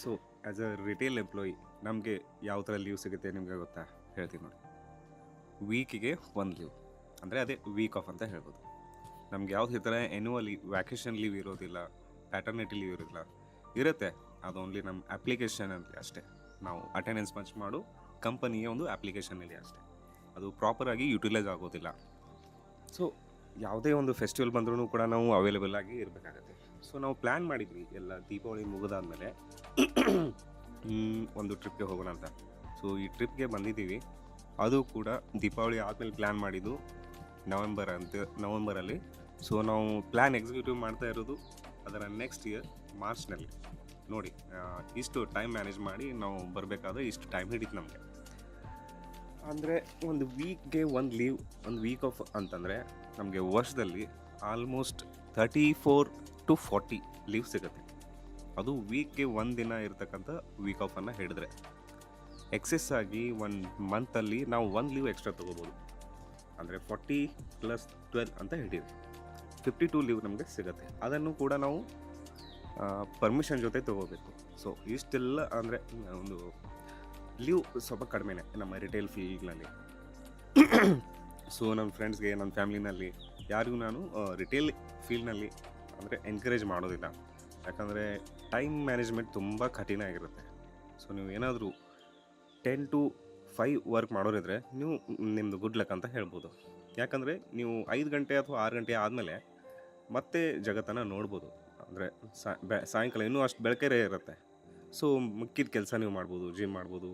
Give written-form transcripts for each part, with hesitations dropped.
So as a retail employee ನಮಗೆ ಯಾವ ಥರ ಲೀವ್ ಸಿಗುತ್ತೆ ನಿಮಗೆ ಗೊತ್ತಾ? ಹೇಳ್ತೀನಿ ನೋಡಿ. ವೀಕಿಗೆ ಒಂದು ಲೀವ್, ಅಂದರೆ ಅದೇ ವೀಕ್ ಆಫ್ ಅಂತ ಹೇಳ್ಬೋದು. ನಮ್ಗೆ ಯಾವುದೇ ಥರ ಎನ್ಯುವಲ್ ಲೀವ್, ವ್ಯಾಕೇಷನ್ ಲೀವ್ ಇರೋದಿಲ್ಲ, ಪ್ಯಾಟರ್ನಿಟಿ ಲೀವ್ ಇರೋದಿಲ್ಲ. ಇರುತ್ತೆ, ಅದು ಓನ್ಲಿ ನಮ್ಮ ಅಪ್ಲಿಕೇಶನಲ್ಲಿ ಅಷ್ಟೇ. ನಾವು ಅಟೆಂಡೆನ್ಸ್ ಪಂಚ್ ಮಾಡು ಕಂಪನಿಯ ಒಂದು ಅಪ್ಲಿಕೇಶನಲ್ಲಿ ಅಷ್ಟೇ. ಅದು ಪ್ರಾಪರಾಗಿ ಯುಟಿಲೈಸ್ ಆಗೋದಿಲ್ಲ. ಸೊ ಯಾವುದೇ ಒಂದು ಫೆಸ್ಟಿವಲ್ ಬಂದ್ರೂ ಕೂಡ ನಾವು ಅವೈಲೇಬಲ್ ಆಗಿ ಇರಬೇಕಾಗತ್ತೆ. ಸೊ ನಾವು ಪ್ಲ್ಯಾನ್ ಮಾಡಿದ್ವಿ ಎಲ್ಲ ದೀಪಾವಳಿ ಮುಗಿದಾದ್ಮೇಲೆ ಒಂದು ಟ್ರಿಪ್ಗೆ ಹೋಗೋಣ ಅಂತ. ಸೊ ಈ ಟ್ರಿಪ್ಗೆ ಬಂದಿದ್ದೀವಿ. ಅದು ಕೂಡ ದೀಪಾವಳಿ ಆದಮೇಲೆ ಪ್ಲ್ಯಾನ್ ಮಾಡಿದ್ದು ನವಂಬರಲ್ಲಿ. ಸೊ ನಾವು ಪ್ಲ್ಯಾನ್ ಎಕ್ಸಿಕ್ಯೂಟಿವ್ ಮಾಡ್ತಾ ಇರೋದು ಅದರ ನೆಕ್ಸ್ಟ್ ಇಯರ್ ಮಾರ್ಚ್ನಲ್ಲಿ. ನೋಡಿ, ಇಷ್ಟು ಟೈಮ್ ಮ್ಯಾನೇಜ್ ಮಾಡಿ ನಾವು ಬರಬೇಕಾದ್ರೆ ಇಷ್ಟು ಟೈಮ್ ಹಿಡಿತು ನಮಗೆ. ಅಂದರೆ ಒಂದು ವೀಕ್ಗೆ ಒಂದು ಲೀವ್, ಒಂದು ವೀಕ್ ಆಫ್ ಅಂತಂದರೆ ನಮಗೆ ವರ್ಷದಲ್ಲಿ ಆಲ್ಮೋಸ್ಟ್ 34 to 40 ಲೀವ್ ಸಿಗುತ್ತೆ. ಅದು ವೀಕ್ಗೆ ಒಂದು ದಿನ ಇರತಕ್ಕಂಥ ವೀಕ್ ಆಫನ್ನು ಹಿಡಿದ್ರೆ, ಎಕ್ಸೆಸ್ ಆಗಿ 1 ಮಂತಲ್ಲಿ ನಾವು 1 ಲೀವ್ ಎಕ್ಸ್ಟ್ರಾ ತೊಗೋಬೋದು. ಅಂದರೆ 40 + 12 ಅಂತ ಹಿಡಿಯಿರಿ, 52 ಲೀವ್ ನಮಗೆ ಸಿಗುತ್ತೆ. ಅದನ್ನು ಕೂಡ ನಾವು ಪರ್ಮಿಷನ್ ಜೊತೆ ತೊಗೋಬೇಕು. ಸೊ ಇಷ್ಟೆಲ್ಲ ಅಂದರೆ ಒಂದು ಲೀವ್ ಸ್ವಲ್ಪ ಕಡಿಮೆನೇ ನಮ್ಮ ರಿಟೇಲ್ ಫೀಲ್ಡ್ನಲ್ಲಿ. ಸೊ ನನ್ನ ಫ್ರೆಂಡ್ಸ್ಗೆ, ನನ್ನ ಫ್ಯಾಮ್ಲಿನಲ್ಲಿ ಯಾರಿಗೂ ನಾನು ರಿಟೇಲ್ ಫೀಲ್ಡ್ನಲ್ಲಿ ಅಂದರೆ ಎನ್ಕರೇಜ್ ಮಾಡೋದಿಲ್ಲ. ಯಾಕಂದರೆ ಟೈಮ್ ಮ್ಯಾನೇಜ್ಮೆಂಟ್ ತುಂಬ ಕಠಿಣ ಆಗಿರುತ್ತೆ. ಸೊ ನೀವು ಏನಾದರೂ 10 to 5 ವರ್ಕ್ ಮಾಡೋರಿದ್ರೆ ನೀವು ನಿಮ್ಮದು ಗುಡ್ ಲಕ್ ಅಂತ ಹೇಳ್ಬೋದು. ಯಾಕಂದರೆ ನೀವು 5 ಗಂಟೆ ಅಥವಾ 6 ಗಂಟೆ ಆದಮೇಲೆ ಮತ್ತೆ ಜಗತ್ತನ್ನು ನೋಡ್ಬೋದು. ಅಂದರೆ ಸಾಯಂಕಾಲ ಇನ್ನೂ ಅಷ್ಟು ಬೆಳಕೇ ಇರುತ್ತೆ. ಸೊ ಮಿಕ್ಕಿದ ಕೆಲಸ ನೀವು ಮಾಡ್ಬೋದು, ಜಿಮ್ ಮಾಡ್ಬೋದು,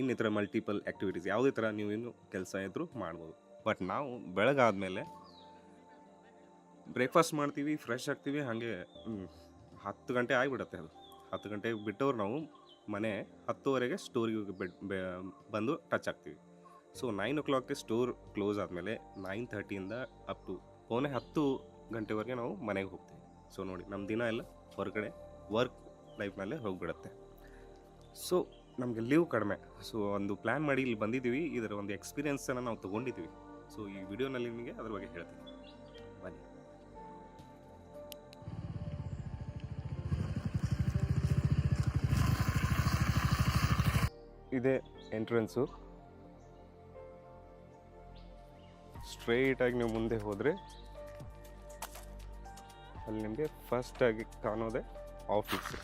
ಇನ್ನಿತರ ಮಲ್ಟಿಪಲ್ ಆ್ಯಕ್ಟಿವಿಟೀಸ್ ಯಾವುದೇ ಥರ ನೀವು ಇನ್ನೂ ಕೆಲಸ ಇದ್ದರೂ ಮಾಡ್ಬೋದು. ಬಟ್ ನಾವು ಬೆಳಗಾದ್ಮೇಲೆ ಬ್ರೇಕ್ಫಾಸ್ಟ್ ಮಾಡ್ತೀವಿ, ಫ್ರೆಶ್ ಆಗ್ತೀವಿ, ಹಾಗೆ 10 ಗಂಟೆ ಆಗಿಬಿಡುತ್ತೆ. ಅದು 10 ಗಂಟೆಗೆ ಬಿಟ್ಟವ್ರು ನಾವು ಮನೆ 10:30ಗೆ ಸ್ಟೋರಿಗೆ ಬಂದು ಟಚ್ ಆಗ್ತೀವಿ. ಸೊ 9 o'clockಗೆ ಸ್ಟೋರ್ ಕ್ಲೋಸ್ ಆದಮೇಲೆ 9:30ಇಂದ ಅಪ್ ಟು 9:10 ಗಂಟೆವರೆಗೆ ನಾವು ಮನೆಗೆ ಹೋಗ್ತೀವಿ. ಸೊ ನೋಡಿ, ನಮ್ಮ ದಿನ ಎಲ್ಲ ಹೊರಗಡೆ ವರ್ಕ್ ಲೈಫ್ನಲ್ಲೇ ಹೋಗಿಬಿಡುತ್ತೆ. ಸೊ ನಮಗೆ ಲೀವ್ ಕಡಿಮೆ. ಸೊ ಒಂದು ಪ್ಲ್ಯಾನ್ ಮಾಡಿ ಇಲ್ಲಿ ಬಂದಿದ್ದೀವಿ. ಇದರ ಒಂದು ಎಕ್ಸ್ಪೀರಿಯೆನ್ಸನ್ನು ನಾವು ತೊಗೊಂಡಿದ್ದೀವಿ. ಸೊ ಈ ವಿಡಿಯೋನಲ್ಲಿ ನಿಮಗೆ ಅದ್ರ ಬಗ್ಗೆ ಹೇಳ್ತೀನಿ, ಬನ್ನಿ. ಇದೇ ಎಂಟ್ರೆನ್ಸು. ಸ್ಟ್ರೈಟಾಗಿ ನೀವು ಮುಂದೆ ಹೋದರೆ ಅಲ್ಲಿ ನಿಮಗೆ ಫಸ್ಟಾಗಿ ಕಾಣೋದೆ ಆಫೀಸು.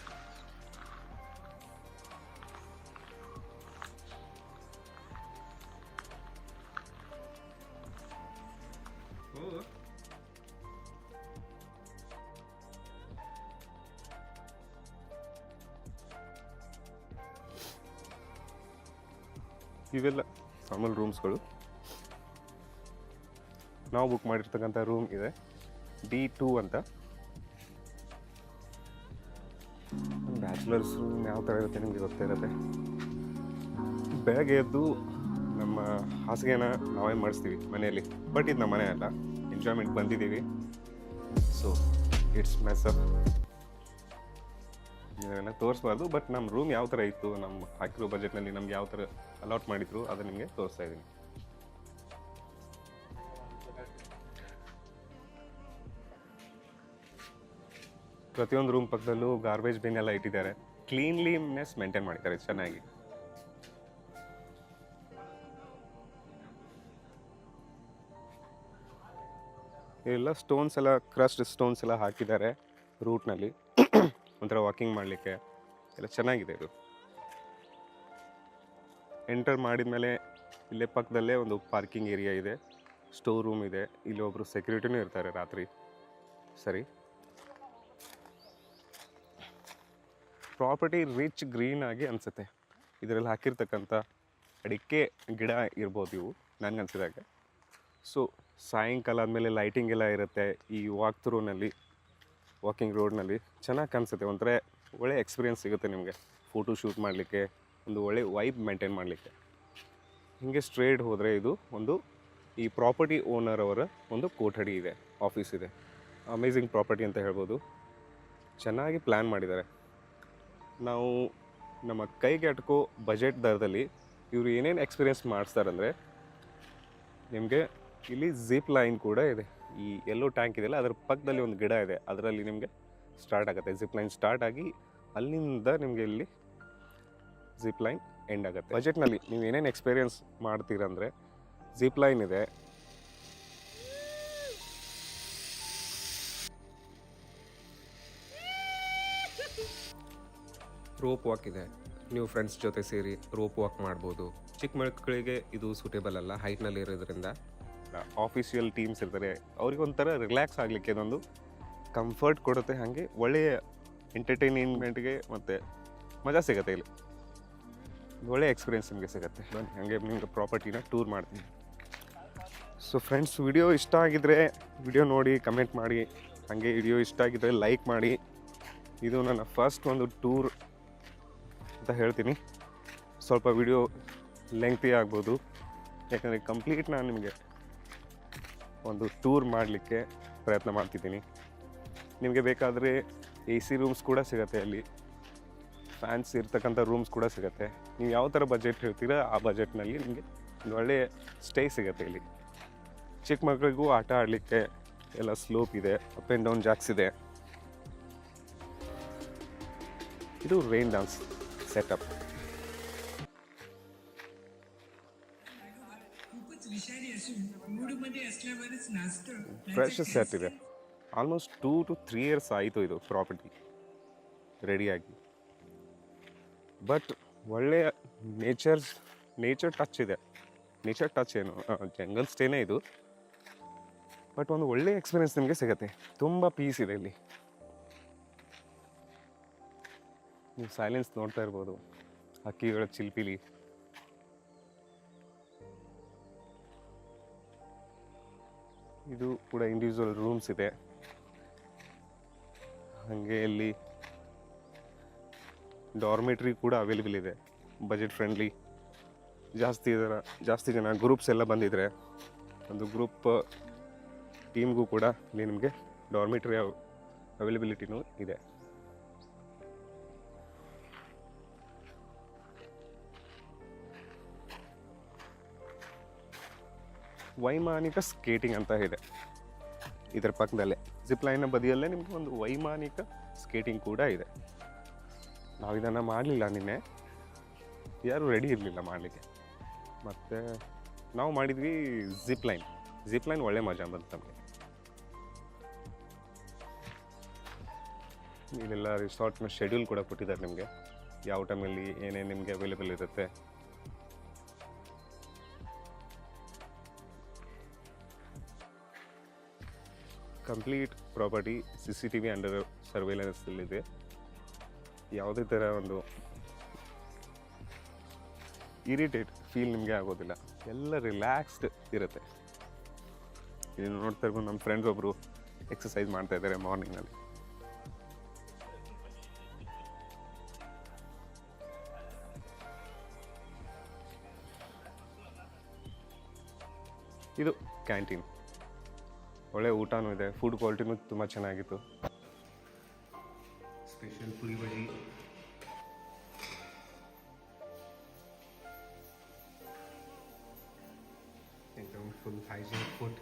ಇವೆಲ್ಲ ನಾರ್ಮಲ್ ರೂಮ್ಸ್ಗಳು. ನಾವು ಬುಕ್ ಮಾಡಿರ್ತಕ್ಕಂಥ ರೂಮ್ ಇದೆ D2 ಅಂತ. ಬ್ಯಾಚುಲರ್ಸ್ ರೂಮ್ ಯಾವ ಥರ ಇರುತ್ತೆ ನಿಮಗೆ ಗೊತ್ತಿರುತ್ತೆ. ಬೆಳಗ್ಗೆ ಎದ್ದು ನಮ್ಮ ಹಾಸಿಗೆನ ನಾವೇ ಮಾಡಿಸ್ತೀವಿ ಮನೆಯಲ್ಲಿ. ಬಟ್ ಇದು ನಮ್ಮ ಮನೆ ಅಲ್ಲ, ಎಂಜಾಯ್ಮೆಂಟ್ ಬಂದಿದ್ದೀವಿ. So it's mess up. ಇದನ್ನೆಲ್ಲ ತೋರಿಸ್ಬಾರ್ದು, ಬಟ್ ನಮ್ಮ ರೂಮ್ ಯಾವ ಥರ ಇತ್ತು, ನಮ್ಮ ಹಾಕಿರೋ ಬಜೆಟ್ನಲ್ಲಿ ನಮ್ಗೆ ಯಾವ ಥರ ಅಲಾಟ್ ಮಾಡಿದ್ರು ಅದನ್ನು ನಿಮಗೆ ತೋರಿಸ್ತಾ ಇದ್ದೀನಿ. ಪ್ರತಿಯೊಂದು ರೂಮ್ ಪಕ್ಕದಲ್ಲೂ ಗಾರ್ಬೇಜ್ ಬಿನ್ ಎಲ್ಲ ಇಟ್ಟಿದ್ದಾರೆ. ಕ್ಲೀನ್ಲಿನೆಸ್ ಮೇಂಟೈನ್ ಮಾಡಿದ್ದಾರೆ ಚೆನ್ನಾಗಿ. ಇವೆಲ್ಲ ಸ್ಟೋನ್ಸ್ ಎಲ್ಲ, ಕ್ರಸ್ಟ್ ಸ್ಟೋನ್ಸ್ ಎಲ್ಲ ಹಾಕಿದ್ದಾರೆ ರೂಟ್ನಲ್ಲಿ. ಒಂಥರ ವಾಕಿಂಗ್ ಮಾಡಲಿಕ್ಕೆ ಎಲ್ಲ ಚೆನ್ನಾಗಿದೆ. ಇದು ಎಂಟರ್ ಮಾಡಿದ ಮೇಲೆ ಇಲ್ಲೇ ಪಕ್ಕದಲ್ಲೇ ಒಂದು ಪಾರ್ಕಿಂಗ್ ಏರಿಯಾ ಇದೆ, ಸ್ಟೋರ್ ರೂಮ್ ಇದೆ. ಇಲ್ಲಿ ಒಬ್ಬರು ಸೆಕ್ಯೂರಿಟಿನೂ ಇರ್ತಾರೆ ರಾತ್ರಿ. ಸರಿ, ಪ್ರಾಪರ್ಟಿ ರಿಚ್ ಗ್ರೀನ್ ಆಗಿ ಅನಿಸುತ್ತೆ. ಇದರಲ್ಲಿ ಹಾಕಿರ್ತಕ್ಕಂಥ ಅಡಿಕೆ ಗಿಡ ಇರ್ಬೋದು ಇವು ನನಗನ್ಸಿದಾಗ. ಸೊ ಸಾಯಂಕಾಲ ಆದಮೇಲೆ ಲೈಟಿಂಗ್ ಎಲ್ಲ ಇರುತ್ತೆ ಈ ವಾಕಿಂಗ್ ರೋಡ್ನಲ್ಲಿ. ಚೆನ್ನಾಗಿ ಕಾಣಿಸುತ್ತೆ. ಒಂಥರ ಒಳ್ಳೆ ಎಕ್ಸ್ಪೀರಿಯೆನ್ಸ್ ಸಿಗುತ್ತೆ ನಿಮಗೆ ಫೋಟೋ ಶೂಟ್ ಮಾಡಲಿಕ್ಕೆ, ಒಂದು ಒಳ್ಳೆ ವೈಬ್ ಮೇಂಟೈನ್ ಮಾಡಲಿಕ್ಕೆ. ಹೀಗೆ ಸ್ಟ್ರೇಟ್ ಹೋದರೆ ಇದು ಒಂದು ಈ ಪ್ರಾಪರ್ಟಿ ಓನರ್ ಅವರ ಒಂದು ಕೊಠಡಿ ಇದೆ, ಆಫೀಸ್ ಇದೆ. ಅಮೇಝಿಂಗ್ ಪ್ರಾಪರ್ಟಿ ಅಂತ ಹೇಳ್ಬೋದು. ಚೆನ್ನಾಗಿ ಪ್ಲ್ಯಾನ್ ಮಾಡಿದ್ದಾರೆ. ನಾವು ನಮ್ಮ ಕೈಗೆ ಅಟ್ಕೋ ಬಜೆಟ್ ದರದಲ್ಲಿ ಇವರು ಏನೇನು ಎಕ್ಸ್ಪೀರಿಯೆನ್ಸ್ ಮಾಡಿಸ್ತಾರಂದರೆ, ನಿಮಗೆ ಇಲ್ಲಿ ಜಿಪ್ ಲೈನ್ ಕೂಡ ಇದೆ. ಈ ಎಲ್ಲೋ ಟ್ಯಾಂಕ್ ಇದೆಯಲ್ಲ, ಅದರ ಪಕ್ಕದಲ್ಲಿ ಒಂದು ಗಿಡ ಇದೆ, ಅದರಲ್ಲಿ ನಿಮಗೆ ಸ್ಟಾರ್ಟ್ ಆಗುತ್ತೆ ಜಿಪ್ ಲೈನ್. ಸ್ಟಾರ್ಟ್ ಆಗಿ ಅಲ್ಲಿಂದ ನಿಮಗೆ ಇಲ್ಲಿ ಜಿಪ್ ಲೈನ್ ಎಂಡ್ ಆಗುತ್ತೆ. ಬಜೆಟ್ನಲ್ಲಿ ನೀವು ಏನೇನು ಎಕ್ಸ್ಪೀರಿಯೆನ್ಸ್ ಮಾಡ್ತೀರಂದರೆ, ಜಿಪ್ ಲೈನ್ ಇದೆ, ರೋಪ್ ವಾಕ್ ಇದೆ. ನೀವು ಫ್ರೆಂಡ್ಸ್ ಜೊತೆ ಸೇರಿ ರೋಪ್ ವಾಕ್ ಮಾಡ್ಬೋದು. ಚಿಕ್ಕ ಮಕ್ಕಳಿಗೆ ಇದು ಸೂಟೇಬಲ್ ಅಲ್ಲ, ಹೈಟ್ನಲ್ಲಿ ಇರೋದ್ರಿಂದ. ಆಫೀಷಿಯಲ್ ಟೀಮ್ಸ್ ಇರ್ತಾರೆ, ಅವ್ರಿಗೊಂಥರ ರಿಲ್ಯಾಕ್ಸ್ ಆಗಲಿಕ್ಕೆ ಇದೊಂದು ಕಂಫರ್ಟ್ ಕೊಡುತ್ತೆ. ಹಾಗೆ ಒಳ್ಳೆಯ ಎಂಟರ್ಟೈನ್ಮೆಂಟ್ಗೆ ಮತ್ತು ಮಜಾ ಸಿಗುತ್ತೆ. ಇಲ್ಲಿ ಒಳ್ಳೆಯ ಎಕ್ಸ್ಪೀರಿಯೆನ್ಸ್ ನಿಮಗೆ ಸಿಗುತ್ತೆ. ಬನ್ನಿ ಹಾಗೆ ನಿಮಗೆ ಪ್ರಾಪರ್ಟಿನ ಟೂರ್ ಮಾಡ್ತೀನಿ. ಸೊ ಫ್ರೆಂಡ್ಸ್, ವಿಡಿಯೋ ಇಷ್ಟ ಆಗಿದ್ದರೆ ವಿಡಿಯೋ ನೋಡಿ ಕಮೆಂಟ್ ಮಾಡಿ. ಹಾಗೆ ವಿಡಿಯೋ ಇಷ್ಟ ಆಗಿದ್ದರೆ ಲೈಕ್ ಮಾಡಿ. ಇದು ನನ್ನ ಫಸ್ಟ್ ಒಂದು ಟೂರ್ ಅಂತ ಹೇಳ್ತೀನಿ. ಸ್ವಲ್ಪ ವಿಡಿಯೋ ಲೆಂಗ್ತಿ ಆಗ್ಬೋದು, ಯಾಕಂದರೆ ಕಂಪ್ಲೀಟ್ ನಾನು ನಿಮಗೆ ಒಂದು ಟೂರ್ ಮಾಡಲಿಕ್ಕೆ ಪ್ರಯತ್ನ ಮಾಡ್ತಿದ್ದೀನಿ. ನಿಮಗೆ ಬೇಕಾದರೆ AC ರೂಮ್ಸ್ ಕೂಡ ಸಿಗುತ್ತೆ, ಅಲ್ಲಿ ಫ್ಯಾನ್ಸ್ ಇರ್ತಕ್ಕಂಥ ರೂಮ್ಸ್ ಕೂಡ ಸಿಗುತ್ತೆ. ನೀವು ಯಾವ ಥರ ಬಜೆಟ್ ಹೇಳ್ತೀರಾ ಆ ಬಜೆಟ್ನಲ್ಲಿ ನಿಮಗೆ ಒಂದು ಒಳ್ಳೆಯ ಸ್ಟೇ ಸಿಗುತ್ತೆ. ಇಲ್ಲಿ ಚಿಕ್ಕ ಮಕ್ಕಳಿಗೂ ಆಟ ಆಡಲಿಕ್ಕೆ ಎಲ್ಲ ಸ್ಲೋಪ್ ಇದೆ, ಅಪ್ ಆ್ಯಂಡ್ ಡೌನ್ ಜಾಕ್ಸ್ ಇದೆ. ಇದು rain dance setup. Fresh set ಇದೆ. ಆಲ್ಮೋಸ್ಟ್ 2 to 3 years ಆಯಿತು ಇದು ಪ್ರಾಪರ್ಟಿ ರೆಡಿಯಾಗಿ. ಬಟ್ ಒಳ್ಳೆಯ ನೇಚರ್ ಟಚ್ ಇದೆ. ನೇಚರ್ ಟಚ್ ಏನು, ಜಂಗಲ್ ಸ್ಟೇನೇ ಇದು. ಬಟ್ ಒಂದು ಒಳ್ಳೆಯ ಎಕ್ಸ್ಪೀರಿಯೆನ್ಸ್ ನಿಮಗೆ ಸಿಗುತ್ತೆ. ತುಂಬ ಪೀಸ್ ಇದೆ ಇಲ್ಲಿ. ನೀವು ಸೈಲೆನ್ಸ್ ನೋಡ್ತಾ ಇರ್ಬೋದು, ಹಕ್ಕಿಗಳ ಚಿಲ್ಪಿಲಿ. ಇದು ಕೂಡ ಇಂಡಿವಿಜುವಲ್ ರೂಮ್ಸ್ ಇದೆ. ಹಾಗೆ ಇಲ್ಲಿ ಡಾರ್ಮೆಟ್ರಿ ಕೂಡ ಅವೈಲೇಬಲ್ ಇದೆ, ಬಜೆಟ್ ಫ್ರೆಂಡ್ಲಿ. ಜಾಸ್ತಿ ಜನ ಗ್ರೂಪ್ಸ್ ಎಲ್ಲ ಬಂದಿದ್ರೆ ಒಂದು ಗ್ರೂಪ್ ಟೀಮ್ಗೂ ಕೂಡ ಇಲ್ಲಿ ನಿಮಗೆ ಡಾರ್ಮೆಟ್ರಿ ಅವೈಲಬಿಲಿಟಿನೂ ಇದೆ. ವೈಮಾನಿಕ ಸ್ಕೇಟಿಂಗ್ ಅಂತ ಇದೆ ಇದರ ಪಕ್ಕದಲ್ಲೇ. ಜಿಪ್ ಲೈನ್ನ ಬದಿಯಲ್ಲೇ ನಿಮಗೆ ಒಂದು ವೈಮಾನಿಕ ಸ್ಕೇಟಿಂಗ್ ಕೂಡ ಇದೆ. ನಾವು ಇದನ್ನು ಮಾಡಲಿಲ್ಲ, ನಿನ್ನೆ ಯಾರೂ ರೆಡಿ ಇರಲಿಲ್ಲ ಮಾಡಲಿಕ್ಕೆ. ಮತ್ತು ನಾವು ಮಾಡಿದ್ವಿ ಜಿಪ್ ಲೈನ್ ಒಳ್ಳೆ ಮಜಾ ಬಂತು ನಮಗೆ. ಇಲ್ಲೆಲ್ಲ ರಿಸಾರ್ಟ್ನ ಶೆಡ್ಯೂಲ್ ಕೂಡ ಕೊಟ್ಟಿದ್ದಾರೆ ನಿಮಗೆ, ಯಾವ ಟೈಮಲ್ಲಿ ಏನೇನು ನಿಮಗೆ ಅವೈಲೇಬಲ್ ಇರುತ್ತೆ. ಕಂಪ್ಲೀಟ್ ಪ್ರಾಪರ್ಟಿ CCTV ಅಂಡರ್ ಸರ್ವೇಲೆನ್ಸಲ್ಲಿದೆ. ಯಾವುದೇ ಥರ ಒಂದು ಇರಿಟೇಟ್ ಫೀಲ್ ನಿಮಗೆ ಆಗೋದಿಲ್ಲ, ಎಲ್ಲ ರಿಲ್ಯಾಕ್ಸ್ಡ್ ಇರುತ್ತೆ. ಇದು ನೋಡ್ತಾ ಇರ್ಬೋದು, ನಮ್ಮ ಫ್ರೆಂಡ್ಸ್ ಒಬ್ಬರು ಎಕ್ಸಸೈಸ್ ಮಾಡ್ತಾ ಇದ್ದಾರೆ ಮಾರ್ನಿಂಗಲ್ಲಿ. ಇದು ಕ್ಯಾಂಟೀನ್, ಒಳ್ಳೆ ಊಟನೂ ಇದೆ, ಫುಡ್ ಕ್ವಾಲಿಟಿನೂ ತುಂಬ ಚೆನ್ನಾಗಿತ್ತು. Special Puri bajji, full hygienic food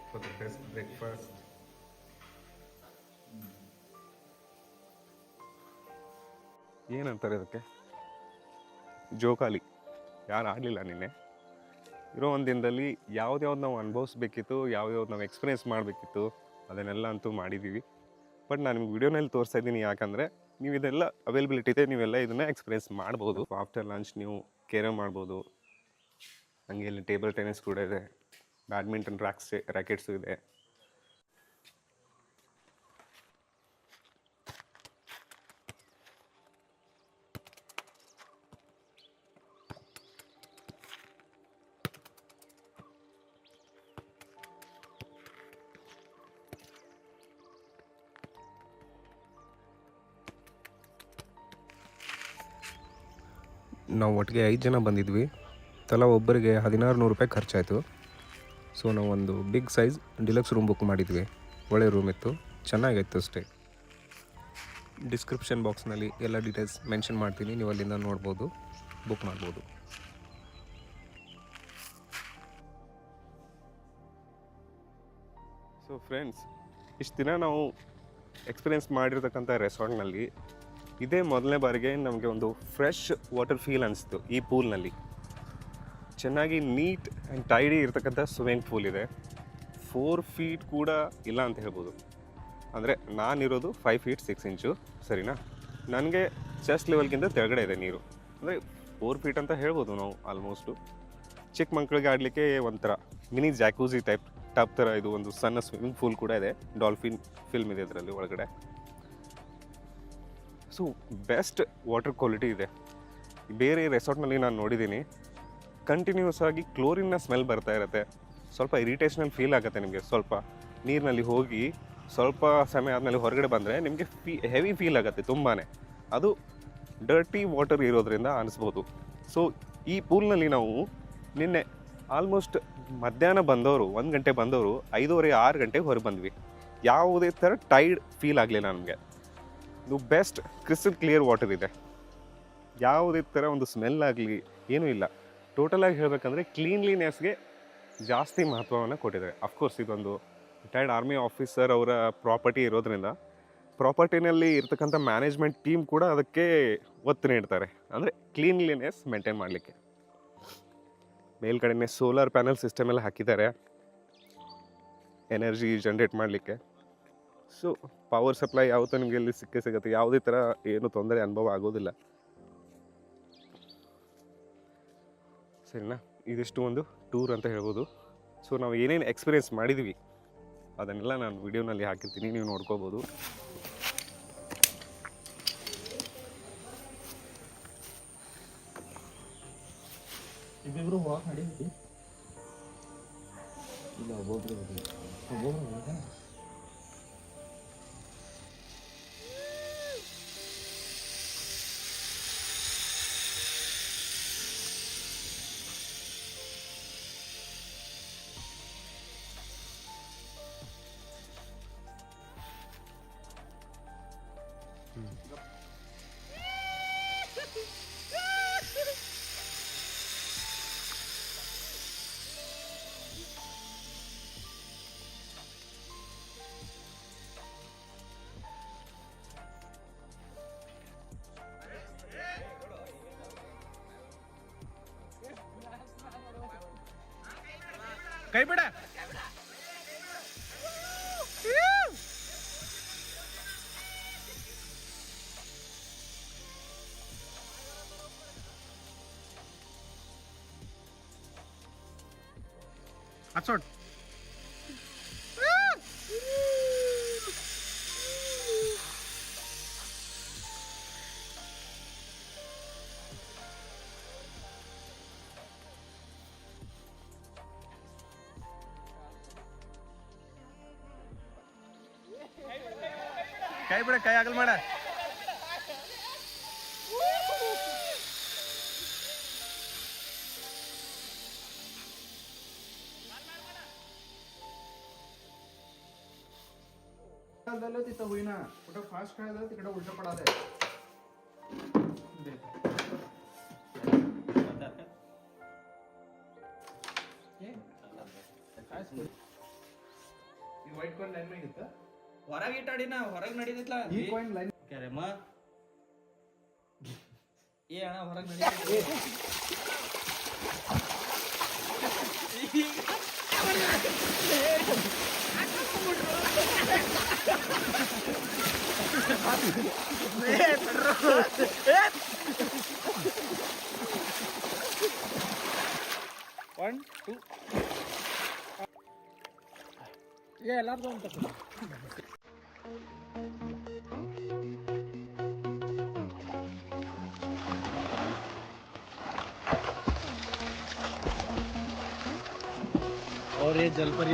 for the best breakfast. ಏನಂತಾರೆ ಅದಕ್ಕೆ, ಜೋಕಾಲಿ. ಯಾರು ಆಡಲಿಲ್ಲ ನಿನ್ನೆ. ಇರೋ ಒಂದು ದಿನದಲ್ಲಿ ಯಾವ್ದು ನಾವು ಅನುಭವಿಸ್ಬೇಕಿತ್ತು, ಯಾವ್ದು ನಾವು ಎಕ್ಸ್ಪೀರಿಯೆನ್ಸ್ ಮಾಡಬೇಕಿತ್ತು, ಅದನ್ನೆಲ್ಲ ಅಂತೂ ಮಾಡಿದ್ದೀವಿ. ಬಟ್ ನಾನು ನಿಮ್ಗೆ ವಿಡಿಯೋನಲ್ಲಿ ತೋರಿಸ್ತಾ ಇದ್ದೀನಿ, ಯಾಕಂದರೆ ನೀವು ಇದೆಲ್ಲ ಅವೈಲಬಿಲಿಟಿ ಇದೆ, ನೀವೆಲ್ಲ ಇದನ್ನು ಎಕ್ಸ್ಪೀರಿಯೆನ್ಸ್ ಮಾಡ್ಬೋದು. ಆಫ್ಟರ್ ಲಂಚ್ ನೀವು ಕೇರಮ್ ಮಾಡ್ಬೋದು. ಹಂಗೆ ಇಲ್ಲಿ ಟೇಬಲ್ ಟೆನ್ನಿಸ್ ಕೂಡ ಇದೆ, ಬ್ಯಾಡ್ಮಿಂಟನ್ ರ್ಯಾಕೆಟ್ಸು ಇದೆ. ನಾವು ಒಟ್ಟಿಗೆ 5 ಜನ ಬಂದಿದ್ವಿ. ತಲಾ ಒಬ್ಬರಿಗೆ 1600 ರೂಪಾಯಿ ಖರ್ಚಾಯಿತು. ಸೊ ನಾವು ಒಂದು big size deluxe room book ಮಾಡಿದ್ವಿ. ಒಳ್ಳೆ ರೂಮ್ ಇತ್ತು, ಚೆನ್ನಾಗಿತ್ತು ಅಷ್ಟೇ. ಡಿಸ್ಕ್ರಿಪ್ಷನ್ ಬಾಕ್ಸ್ನಲ್ಲಿ ಎಲ್ಲ ಡೀಟೇಲ್ಸ್ ಮೆನ್ಷನ್ ಮಾಡ್ತೀನಿ, ನೀವು ಅಲ್ಲಿಂದ ನೋಡ್ಬೋದು, ಬುಕ್ ಮಾಡ್ಬೋದು. ಸೊ ಫ್ರೆಂಡ್ಸ್, ಇಷ್ಟು ದಿನ ನಾವು ಎಕ್ಸ್ಪೀರಿಯೆನ್ಸ್ ಮಾಡಿರ್ತಕ್ಕಂಥ ರೆಸಾರ್ಟ್ನಲ್ಲಿ ಇದೇ ಮೊದಲನೇ ಬಾರಿಗೆ ನಮಗೆ ಒಂದು ಫ್ರೆಶ್ ವಾಟರ್ ಫೀಲ್ ಅನಿಸ್ತು. ಈ ಪೂಲ್ನಲ್ಲಿ ಚೆನ್ನಾಗಿ ನೀಟ್ ಆ್ಯಂಡ್ ಟೈಡಿ ಇರ್ತಕ್ಕಂಥ ಸ್ವಿಮ್ಮಿಂಗ್ ಪೂಲ್ ಇದೆ. 4 ಫೀಟ್ ಕೂಡ ಇಲ್ಲ ಅಂತ ಹೇಳ್ಬೋದು. ಅಂದರೆ ನಾನಿರೋದು 5 ಫೀಟ್ 6 ಇಂಚು, ಸರಿನಾ? ನನಗೆ ಚೆಸ್ಟ್ ಲೆವೆಲ್ಗಿಂತ ತೆಳಗಡೆ ಇದೆ ನೀರು. ಅಂದರೆ 4 ಫೀಟ್ ಅಂತ ಹೇಳ್ಬೋದು ನಾವು ಆಲ್ಮೋಸ್ಟು. ಚಿಕ್ಕ ಮಕ್ಕಳಿಗೆ ಆಡಲಿಕ್ಕೆ ಒಂಥರ ಮಿನಿ ಜಾಕೂಸಿ ಟಪ್ ಥರ ಇದು ಒಂದು ಸಣ್ಣ ಸ್ವಿಮ್ಮಿಂಗ್ ಪೂಲ್ ಕೂಡ ಇದೆ. ಡಾಲ್ಫಿನ್ ಫಿಲ್ಮ್ ಇದೆ ಇದರಲ್ಲಿ ಒಳಗಡೆ. ಸೊ ಬೆಸ್ಟ್ ವಾಟರ್ ಕ್ವಾಲಿಟಿ ಇದೆ. ಬೇರೆ ರೆಸಾರ್ಟ್ನಲ್ಲಿ ನಾನು ನೋಡಿದ್ದೀನಿ, ಕಂಟಿನ್ಯೂಸ್ ಆಗಿ ಕ್ಲೋರಿನ್ನ ಸ್ಮೆಲ್ ಬರ್ತಾ ಇರುತ್ತೆ. ಸ್ವಲ್ಪ ಇರಿಟೇಷನಲ್ ಫೀಲ್ ಆಗುತ್ತೆ ನಿಮಗೆ. ಸ್ವಲ್ಪ ನೀರಿನಲ್ಲಿ ಹೋಗಿ ಸ್ವಲ್ಪ ಸಮಯ ಆದಮೇಲೆ ಹೊರಗಡೆ ಬಂದರೆ ನಿಮಗೆ ಹೆವಿ ಫೀಲ್ ಆಗುತ್ತೆ ತುಂಬಾ. ಅದು ಡರ್ಟಿ ವಾಟರ್ ಇರೋದ್ರಿಂದ ಅನಿಸ್ಬೋದು. ಸೊ ಈ ಪೂಲ್ನಲ್ಲಿ ನಾವು ನಿನ್ನೆ ಆಲ್ಮೋಸ್ಟ್ ಮಧ್ಯಾಹ್ನ ಬಂದವರು 1 ಗಂಟೆ ಬಂದವರು 5:30 6 ಗಂಟೆಗೆ ಹೊರಗೆ ಬಂದ್ವಿ. ಯಾವುದೇ ಥರ ಟೈಡ್ ಫೀಲ್ ಆಗಲಿಲ್ಲ ನಮಗೆ. ಇದು ಬೆಸ್ಟ್ ಕ್ರಿಸ್ಟಲ್ ಕ್ಲಿಯರ್ ವಾಟರ್ ಇದೆ. ಯಾವುದೇ ಥರ ಒಂದು ಸ್ಮೆಲ್ ಆಗಲಿ ಏನೂ ಇಲ್ಲ. ಟೋಟಲಾಗಿ ಹೇಳಬೇಕಂದ್ರೆ ಕ್ಲೀನ್ಲಿನೆಸ್ಗೆ ಜಾಸ್ತಿ ಮಹತ್ವವನ್ನು ಕೊಟ್ಟಿದ್ದಾರೆ. ಅಫ್ಕೋರ್ಸ್ ಇದೊಂದು ರಿಟೈರ್ಡ್ ಆರ್ಮಿ ಆಫೀಸರ್ ಅವರ ಪ್ರಾಪರ್ಟಿ ಇರೋದ್ರಿಂದ ಪ್ರಾಪರ್ಟಿನಲ್ಲಿ ಇರ್ತಕ್ಕಂಥ ಮ್ಯಾನೇಜ್ಮೆಂಟ್ ಟೀಮ್ ಕೂಡ ಅದಕ್ಕೆ ಒತ್ತು ನೀಡ್ತಾರೆ, ಅಂದರೆ ಕ್ಲೀನ್ಲಿನೆಸ್ ಮೇಂಟೈನ್ ಮಾಡಲಿಕ್ಕೆ. ಮೇಲ್ಗಡೆನೇ ಸೋಲಾರ್ ಪ್ಯಾನಲ್ ಸಿಸ್ಟಮ್ ಎಲ್ಲ ಹಾಕಿದ್ದಾರೆ ಎನರ್ಜಿ ಜನ್ರೇಟ್ ಮಾಡಲಿಕ್ಕೆ. ಸೊ ಪವರ್ ಸಪ್ಲೈ ಯಾವತ್ತೂ ನಿಮಗೆ ಇಲ್ಲಿ ಸಿಗುತ್ತೆ. ಯಾವುದೇ ಥರ ಏನು ತೊಂದರೆ ಅನುಭವ ಆಗೋದಿಲ್ಲ, ಸರಿನಾ? ಇದಿಷ್ಟು ಒಂದು ಟೂರ್ ಅಂತ ಹೇಳ್ಬೋದು. ಸೊ ನಾವು ಏನೇನು ಎಕ್ಸ್ಪೀರಿಯೆನ್ಸ್ ಮಾಡಿದ್ವಿ ಅದನ್ನೆಲ್ಲ ನಾನು ವಿಡಿಯೋನಲ್ಲಿ ಹಾಕಿರ್ತೀನಿ, ನೀವು ನೋಡ್ಕೋಬೋದು. ಕೈ ಬಿಡ. ಅಚ್ಚೋಟ್ ಕೈ ಬಿಡ, ಕೈ ಆಗಲ್ ಮಾಡ. तिथं होईना, कुठं फास्ट खेळायला तिकडे उलट पडाले. ವೈಟ್ ಕಾಯಿನ್ ಲೈನ್ ಮ್ಯಾಗ ಇತ್ತ ಹೊರಗೆ ಇಟ್ಟಾಡಿನ ಹೊರಗೆ ನಡೀತಿತ್ಲ ಈ ಕಾಯಿನ್ ಲೈನ್ ಕ್ಯಾರೆಮ್ಮ ಏ ಅಣ್ಣ ಹೊರಗೆ ನಡೀತಿತ್ತು. One, two. ಎಲ್ಲಾರ್ದು ಅಂತ और ये जलपरी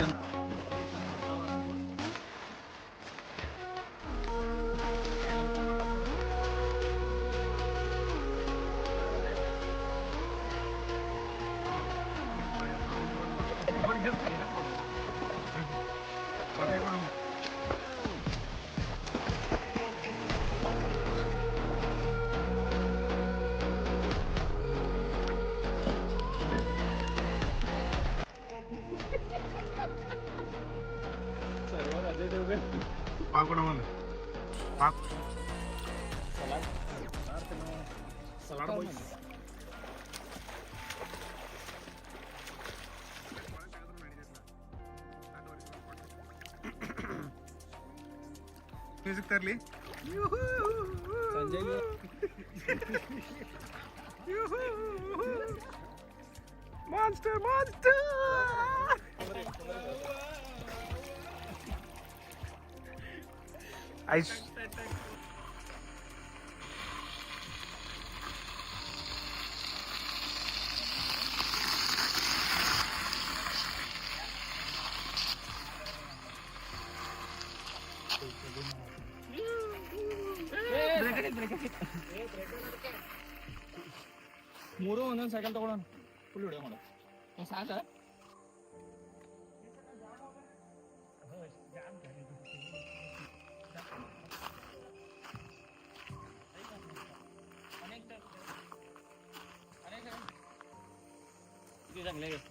ಪಾಲ್ಕೊಡ ಒಂದು ಸಲಾಡ್ ಬಾಯ್ ಮ್ಯೂಸಿಕ್ ತರ್ಲಿ ಸಂಜಯ್ ಮಾನ್ಸ್ಟರ್ ಮಾನ್ಸ್ಟರ್ ಐಸ್ ಮೂರು ಒಂದೊಂದು ಸೈಕಲ್ ತಗೊಳ್ಳೋಣ ಫುಲ್ ವಿಡಿಯೋ ಮಾಡು ಸಾಕ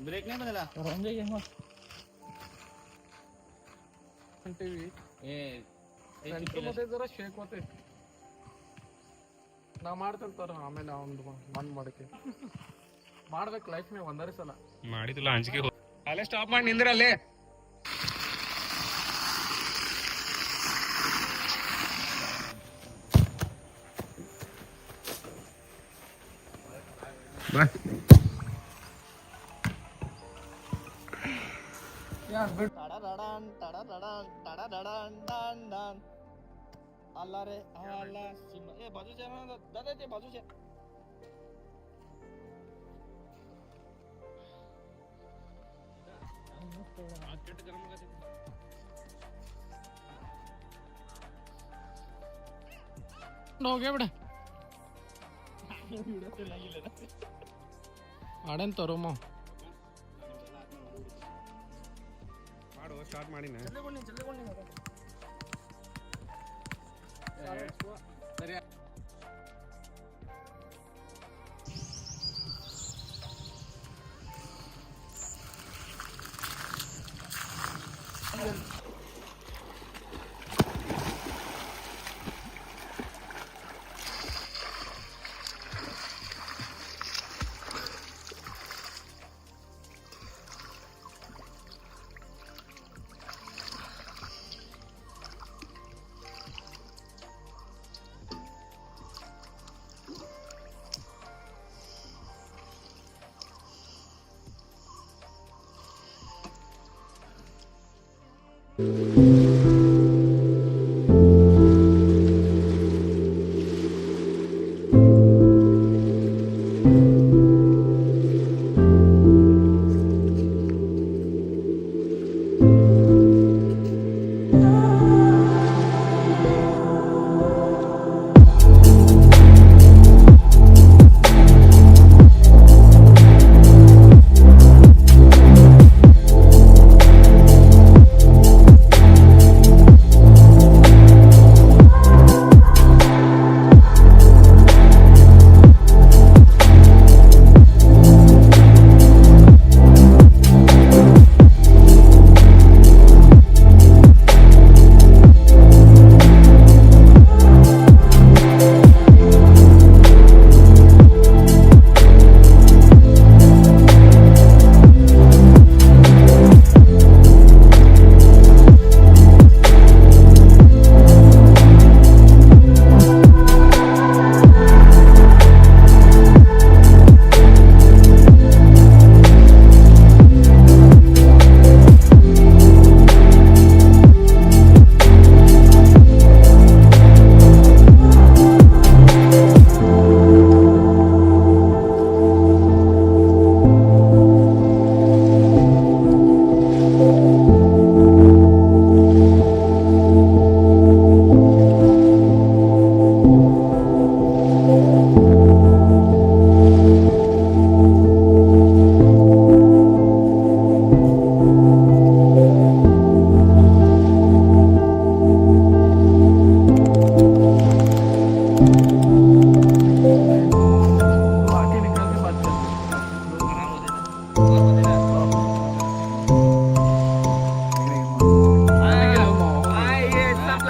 ब्रेक नहीं बदला जरा शेक होते ನಾ ಮಾಡ್ತಿರ್ತಾರ ಆಮೇಲೆ ಒಂದು ಬಂದ್ ಮಾಡಕ್ಕೆ ಮಾಡ್ಬೇಕು ಲೈಫ್ ನೀವು ಒಂದರ ಸಲ ಮಾಡಿದಿಲ್ಲ ಅಂಜಿಕೆ ಅಲ್ಲೇ ಸ್ಟಾಪ್ ಮಾಡಿ ನಿಂದ್ರಲ್ಲೇ ಯಾರ್ ಬಿಡ್ अल्लाह रे अल्लाह ए बाजू से दादा ते बाजू से हो गया बेटा ಆಡನ್ ತರೋಮ ಮಾಡು ಸ್ಟಾರ್ಟ್ ಮಾಡಿನ ಸರಿ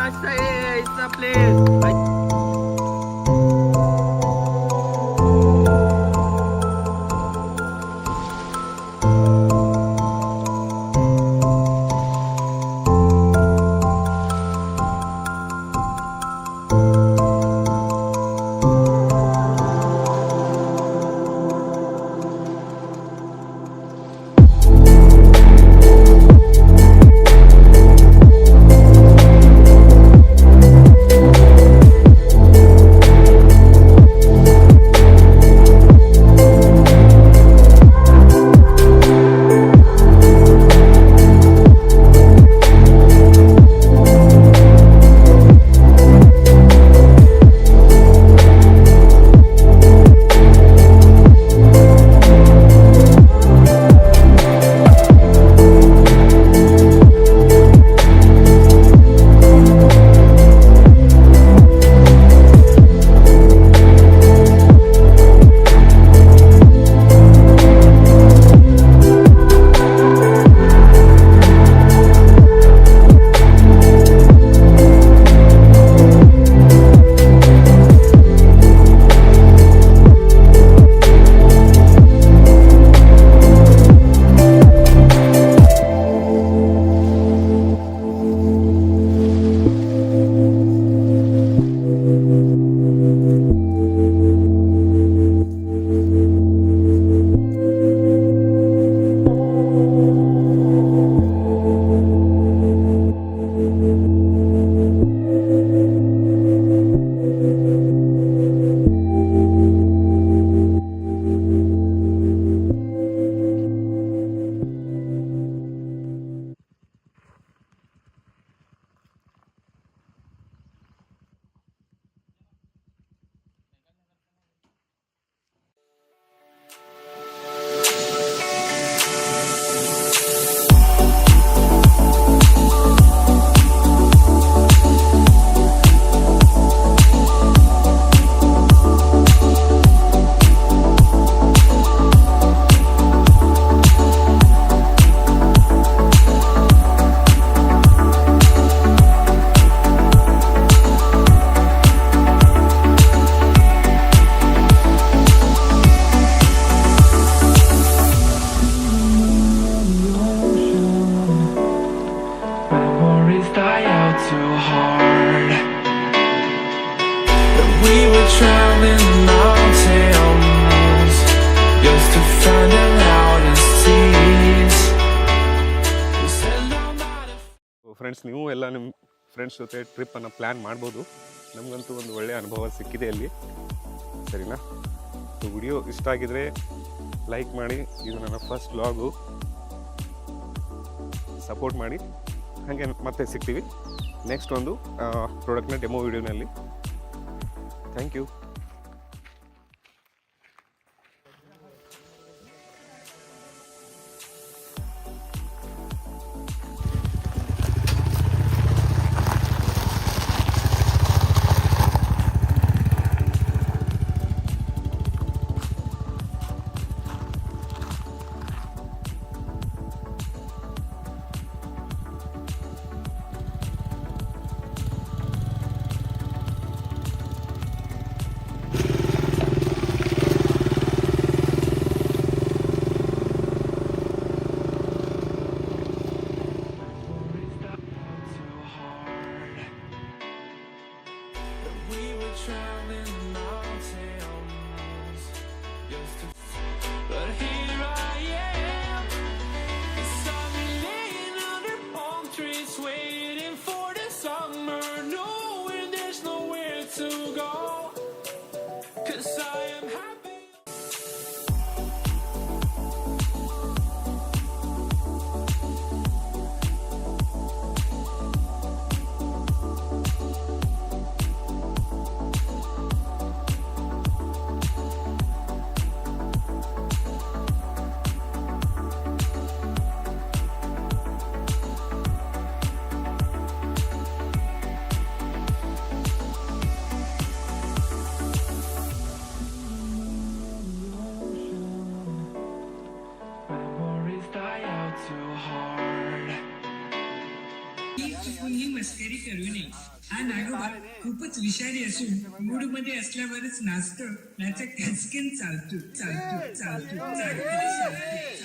Basta it's a place. Memories die out too hard. But we were traveling mountains just to find the loudest seas. We said no matter. Friends, ನೀವು ಎಲ್ಲ ನಿಮ್ಮ ಫ್ರೆಂಡ್ಸ್ ಜೊತೆ ಟ್ರಿಪ್ಪನ್ನು ಪ್ಲ್ಯಾನ್ ಮಾಡ್ಬೋದು. ನಮಗಂತೂ ಒಂದು ಒಳ್ಳೆಯ ಅನುಭವ ಸಿಕ್ಕಿದೆ ಅಲ್ಲಿ. ಸರಿನಾ? ವಿಡಿಯೋ ಇಷ್ಟ ಆಗಿದರೆ ಲೈಕ್ ಮಾಡಿ. ಇದು ನನ್ನ ಫಸ್ಟ್ ವ್ಲಾಗು. ಸಪೋರ್ಟ್ ಮಾಡಿ. ಹಾಗೆ ಮತ್ತೆ ಸಿಗ್ತೀವಿ ನೆಕ್ಸ್ಟ್ ಒಂದು ಪ್ರಾಡಕ್ಟ್ನ ಡೆಮೋ ವಿಡಿಯೋನಲ್ಲಿ. Thank you. हा नागोबा खूपच विषारी असून मूड मध्ये असल्यावरच नाचतो, नाचा खचकेन चालतो चालतो चालतो चालतो.